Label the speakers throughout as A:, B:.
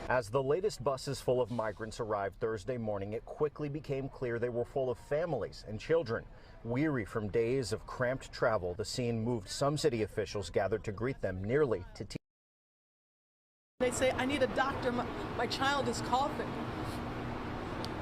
A: As the latest buses full of migrants arrived Thursday morning, it quickly became clear they were full of families and children. Weary from days of cramped travel, the scene moved some city officials gathered to greet them nearly to tears.
B: They say, I need a doctor, my child is coughing.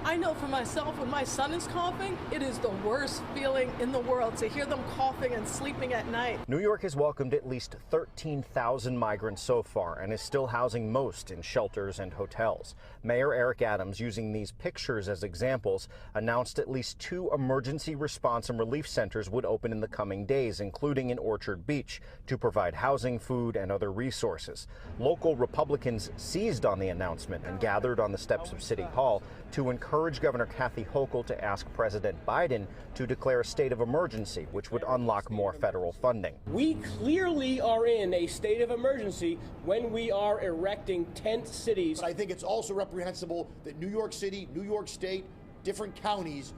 B: I know for myself, when my son is coughing, it is the worst feeling in the world to hear them coughing and sleeping at night.
A: New York has welcomed at least 13,000 migrants so far and is still housing most in shelters and hotels. Mayor Eric Adams, using these pictures as examples, announced at least 2 emergency response and relief centers would open in the coming days, including in Orchard Beach, to provide housing, food, and other resources. Local Republicans seized on the announcement and gathered on the steps of City Hall to encourage Governor Kathy Hochul to ask President Biden to declare a state of emergency, which would unlock more federal funding.
C: We clearly are in a state of emergency when we are erecting tent cities.
D: I think it's also reprehensible that New York City, New York State, different counties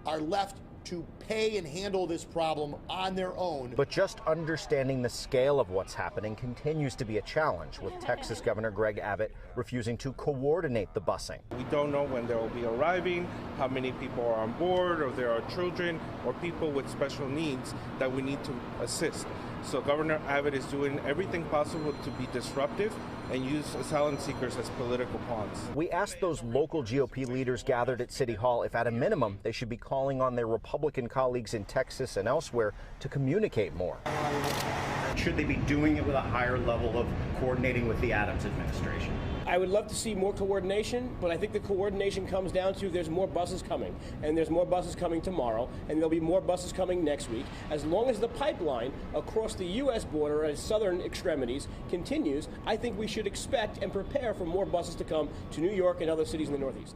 D: are left to pay and handle this problem on their own.
A: But just understanding the scale of what's happening continues to be a challenge, with Texas Governor Greg Abbott refusing to coordinate the busing.
E: We don't know when they will be arriving, how many people are on board, or if there are children or people with special needs that we need to assist. So Governor Abbott is doing everything possible to be disruptive and use asylum seekers as political pawns.
A: We asked those local GOP leaders gathered at City Hall if at a minimum they should be calling on their Republican colleagues in Texas and elsewhere to communicate more.
F: Should they be doing it with a higher level of coordinating with the Adams administration?
C: I would love to see more coordination, but I think the coordination comes down to there's more buses coming, and there's more buses coming tomorrow, and there'll be more buses coming next week. As long as the pipeline across the U.S. border at southern extremities continues, I think we should expect and prepare for more buses to come to New York and other cities in the Northeast.